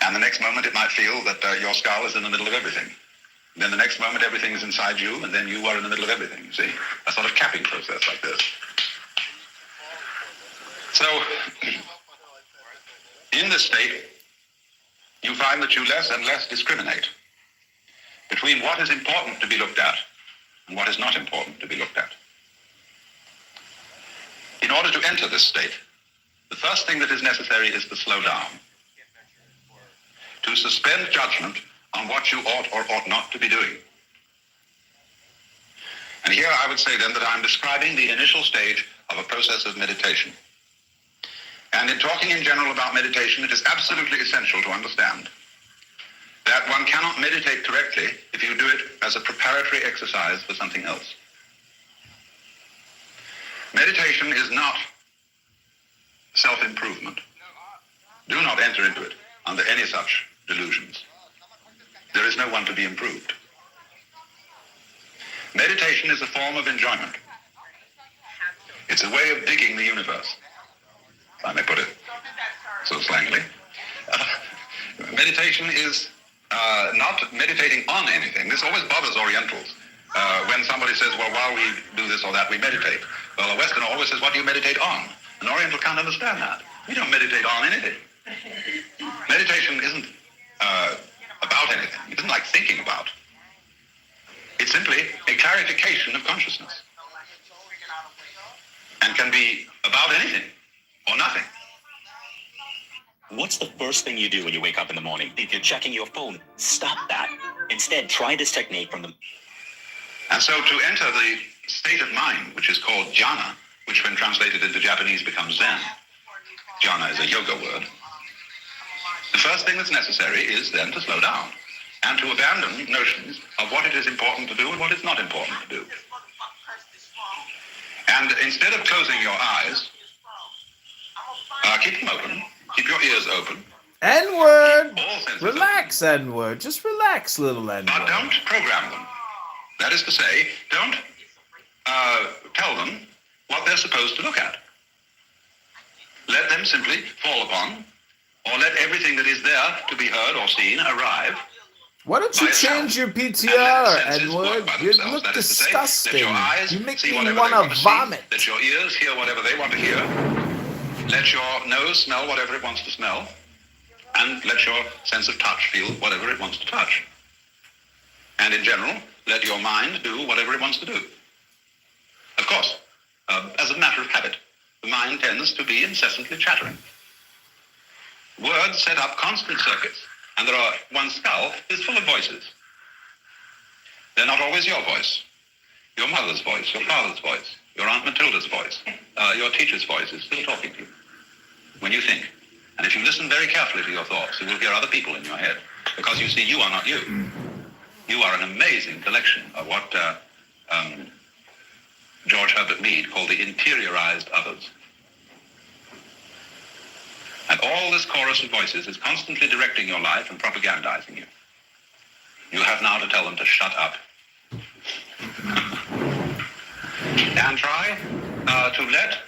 And the next moment it might feel that your skull is in the middle of everything. Then the next moment everything is inside you, and then you are in the middle of everything, you see? A sort of capping process like this. So, in this state, you find that you less and less discriminate between what is important to be looked at and what is not important to be looked at. In order to enter this state, the first thing that is necessary is to slow down, to suspend judgment on what you ought or ought not to be doing. And here I would say then that I'm describing the initial stage of a process of meditation. And in talking in general about meditation, it is absolutely essential to understand that one cannot meditate correctly if you do it as a preparatory exercise for something else. Meditation is not self-improvement. Do not enter into it under any such delusions. There is no one to be improved. Meditation is a form of enjoyment. It's a way of digging the universe, if I may put it so slangily. Meditation is not meditating on anything. This always bothers Orientals. When somebody says, well, while we do this or that, we meditate. Well, a Westerner always says, what do you meditate on? An Oriental can't understand that. We don't meditate on anything. Meditation isn't about anything. It isn't like thinking about. It's simply a clarification of consciousness. And can be about anything or nothing. What's the first thing you do when you wake up in the morning? If you're checking your phone, stop that. Instead, try this technique from the... And so to enter the state of mind, which is called jhana, which when translated into Japanese becomes Zen. Jhana is a yoga word. The first thing that's necessary is then to slow down and to abandon notions of what it is important to do and what it's not important to do. And instead of closing your eyes, keep them open, keep your ears open. N-word! Relax, N-word. Just relax, little N-word. But don't program them. That is to say, don't tell them what they're supposed to look at. Let them simply fall upon, or let everything that is there to be heard or seen arrive. Why don't you change your PTR, Edward? You look disgusting. You make me want to vomit. Let your ears hear whatever they want to hear. Let your nose smell whatever it wants to smell. And let your sense of touch feel whatever it wants to touch. And in general, let your mind do whatever it wants to do. Of course, as a matter of habit, the mind tends to be incessantly chattering. Words set up constant circuits. And one's skull is full of voices. They're not always your voice. Your mother's voice, your father's voice, your Aunt Matilda's voice, your teacher's voice is still talking to you when you think. And if you listen very carefully to your thoughts, you will hear other people in your head. Because you see, you are not you. You are an amazing collection of what George Herbert Mead called the interiorized others. And all this chorus of voices is constantly directing your life and propagandizing you. You have now to tell them to shut up. And try to let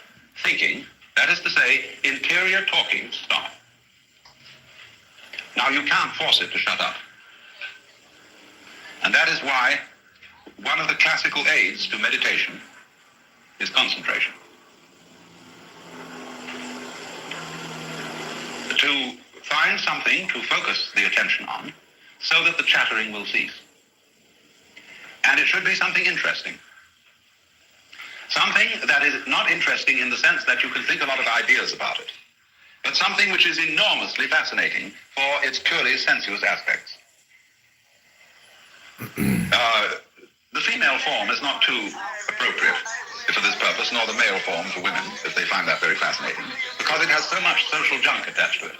thinking, that is to say, interior talking, stop. Now, you can't force it to shut up. And that is why one of the classical aids to meditation is concentration. To find something to focus the attention on so that the chattering will cease. And it should be something interesting. Something that is not interesting in the sense that you can think a lot of ideas about it, but something which is enormously fascinating for its purely sensuous aspects. The female form is not too appropriate for this purpose, nor the male form for women, if they find that very fascinating, because it has so much social junk attached to it,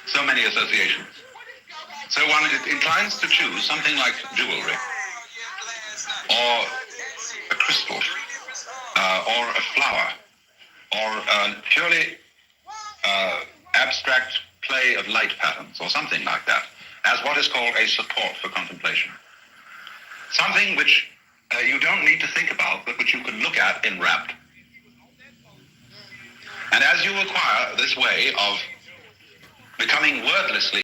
so many associations. So one inclines to choose something like jewelry, or a crystal, or a flower, or a purely abstract play of light patterns, or something like that, as what is called a support for contemplation. Something which you don't need to think about, but which you can look at enwrapped. And as you acquire this way of becoming wordlessly